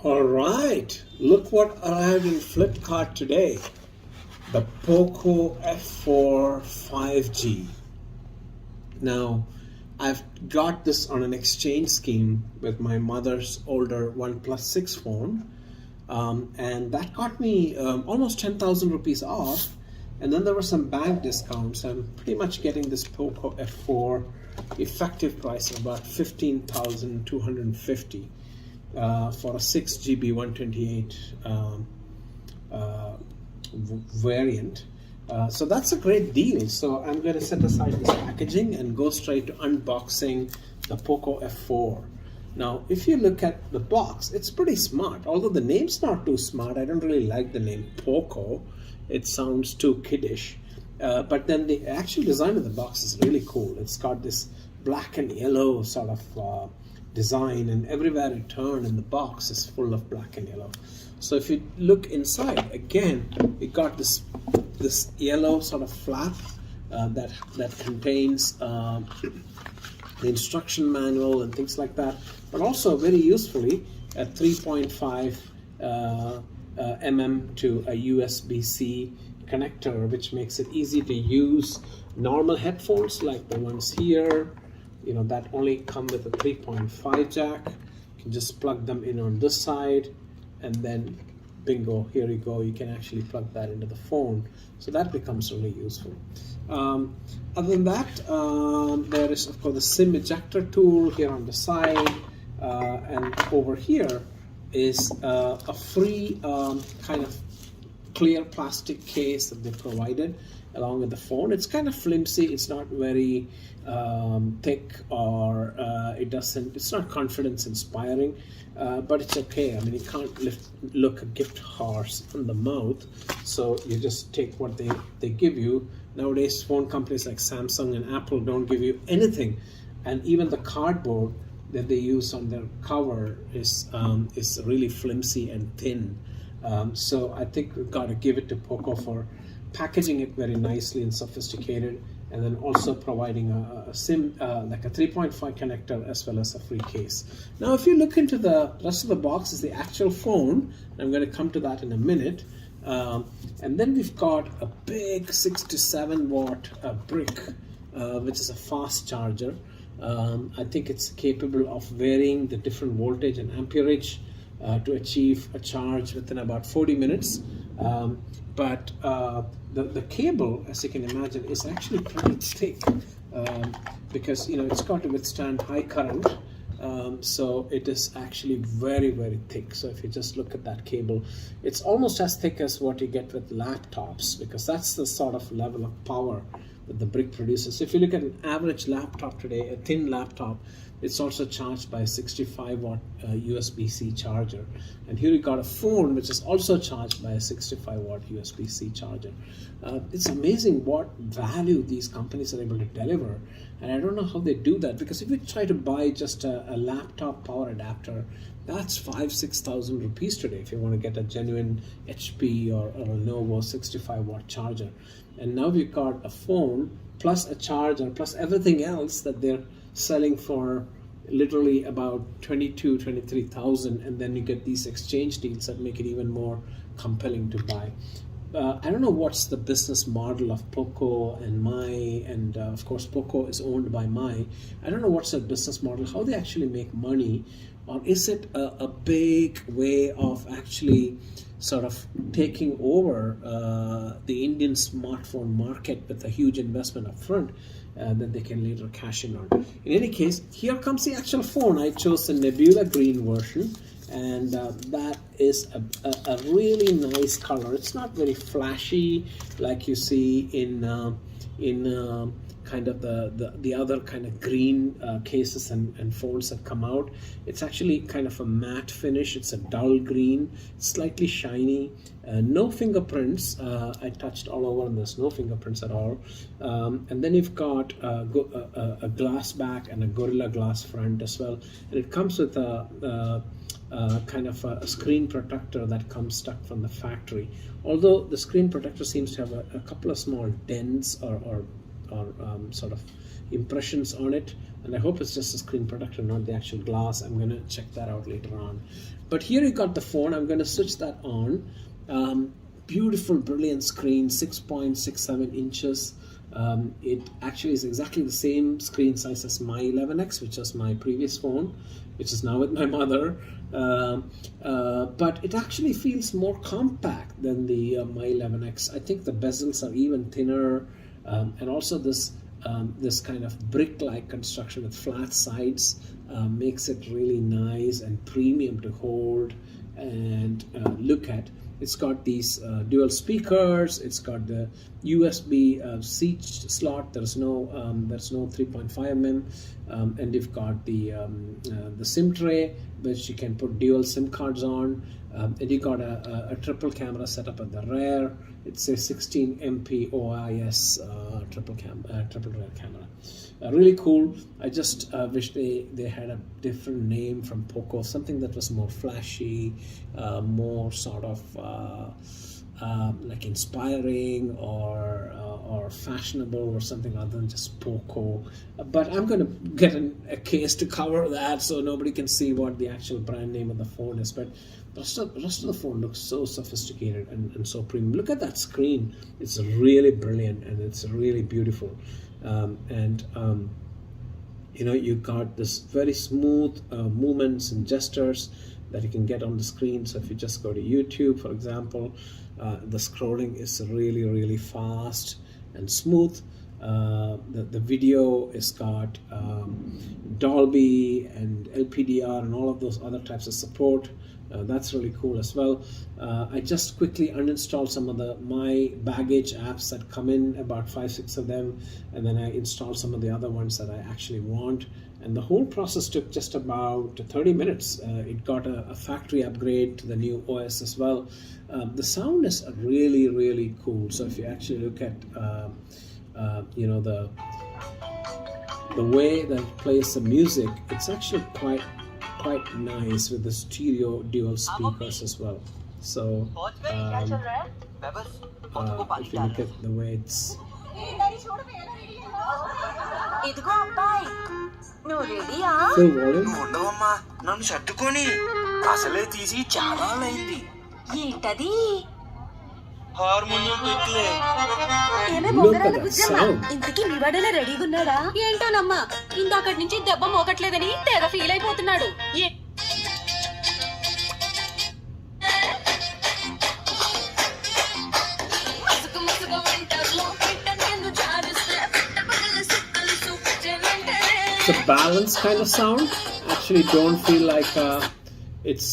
All right, look what arrived in Flipkart today. The Poco F4 5G. Now, I've got this on an exchange scheme with my mother's older OnePlus 6 phone, and that got me almost 10,000 rupees off. And then there were some bank discounts. I'm pretty much getting this Poco F4 effective price of about 15,250 for a 6 GB 128 variant. So that's a great deal. So I'm going to set aside this packaging and go straight to unboxing the Poco F4. Now, if you look at the box, it's pretty smart. Although the name's not too smart, I don't really like the name Poco. It sounds too kiddish. But then the actual design of the box is really cool. It's got this black and yellow sort of design, and everywhere you turn in the box is full of black and yellow. So if you look inside, again, it got this yellow sort of flap that contains the instruction manual and things like that, but also very usefully a 3.5 mm to a USB-C connector, which makes it easy to use normal headphones like the ones here, that only come with a 3.5 jack. You can just plug them in on this side, and then bingo, here you go, you can actually plug that into the phone. So that becomes really useful. Other than that, there is of course the SIM ejector tool here on the side, and over here is a free kind of clear plastic case that they provided along with the phone. It's kind of flimsy, it's not very thick, or it's not confidence inspiring, but it's okay. I mean, you can't look a gift horse in the mouth, so you just take what they give you. Nowadays, phone companies like Samsung and Apple don't give you anything, and even the cardboard that they use on their cover is really flimsy and thin. So I think we've got to give it to Poco for packaging it very nicely and sophisticated, and then also providing a SIM, like a 3.5 connector, as well as a free case. Now, if you look into the rest of the box, is the actual phone. I'm going to come to that in a minute. And then we've got a big 6 to 7 watt brick, which is a fast charger. I think it's capable of varying the different voltage and amperage to achieve a charge within about 40 minutes. But the cable, as you can imagine, is actually pretty thick, because it's got to withstand high current. So it is actually very, very thick. So if you just look at that cable, it's almost as thick as what you get with laptops, because that's the sort of level of power that the brick produces. If you look at an average laptop today, a thin laptop, it's also charged by a 65 watt USB-C charger. And here we got a phone which is also charged by a 65 watt USB-C charger. It's amazing what value these companies are able to deliver. And I don't know how they do that, because if you try to buy just a laptop power adapter, that's 5,000-6,000 rupees today if you want to get a genuine HP or a Lenovo 65 watt charger. And now we've got a phone plus a charger plus everything else that they're selling for literally about 23,000, and then you get these exchange deals that make it even more compelling to buy. I don't know what's the business model of Poco and My, and of course Poco is owned by My. I don't know what's the business model, how they actually make money, or is it a big way of actually sort of taking over the Indian smartphone market with a huge investment up front that they can later cash in on. In any case, here comes the actual phone. I chose the Nebula green version, and that is a really nice color. It's not very flashy like you see in kind of the other kind of green cases and phones that come out. It's actually kind of a matte finish. It's a dull green, slightly shiny, no fingerprints. I touched all over and there's no fingerprints at all. And then you've got a glass back and a Gorilla Glass front as well. And it comes with a kind of a screen protector that comes stuck from the factory. Although the screen protector seems to have a couple of small dents or sort of impressions on it, and I hope it's just a screen protector, not the actual glass. I'm going to check that out later on. But here you got the phone. I'm going to switch that on. Beautiful, brilliant screen, 6.67 inches. It actually is exactly the same screen size as my 11X, which was my previous phone, which is now with my mother. But it actually feels more compact than the my 11X. I think the bezels are even thinner, and also this kind of brick-like construction with flat sides makes it really nice and premium to hold and look at. It's got these dual speakers. It's got the USB-C slot. There's no 3.5mm, and you've got the SIM tray, which you can put dual SIM cards on. And you got a triple camera setup at the rear. It's a 16 MP OIS triple rear camera. Really cool. I just wish they had a different name from Poco, something that was more flashy, more sort of like inspiring or fashionable or something other than just Poco. But I'm going to get a case to cover that so nobody can see what the actual brand name of the phone is. But the rest of the phone looks so sophisticated and so premium. Look at that screen. It's really brilliant and it's really beautiful. You know, you got this very smooth movements and gestures that you can get on the screen. So if you just go to YouTube, for example, the scrolling is really fast and smooth. The video is got Dolby and LPDR and all of those other types of support. That's really cool as well. I just quickly uninstalled some of the My Baggage apps that come in, about 5-6 of them, and then I installed some of the other ones that I actually want. And the whole process took just about 30 minutes. It got a factory upgrade to the new OS as well. The sound is really cool. So if you actually look at you know, the way that it plays the music, it's actually quite nice with the stereo dual speakers as well. So if you look at the way it's full volume. Look at that sound. ఇంతకీ మీ వాడేలా రెడీగా ఉన్నాడా ఏంటోనమ్మా ఇందాకటి నుంచి దెబ్బ మోగట్లేదని తెగ feel అయిపోతున్నాడు. It's a balanced kind of sound. Actually, don't feel like it's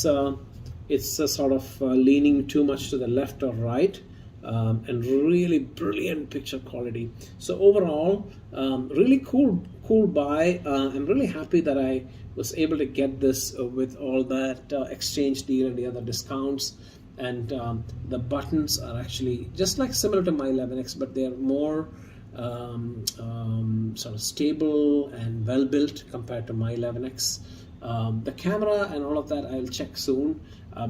sort of leaning too much to the left or right. And really brilliant picture quality. So overall, really cool buy. I'm really happy that I was able to get this with all that exchange deal and the other discounts. And the buttons are actually just like similar to my 11X, but they are more sort of stable and well built compared to my 11X. The camera and all of that I'll check soon.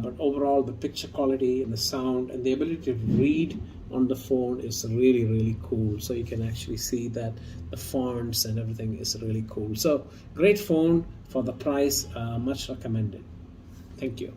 But overall, the picture quality and the sound and the ability to read on the phone is really cool. So you can actually see that the fonts and everything is really cool. So great phone for the price, much recommended. Thank you.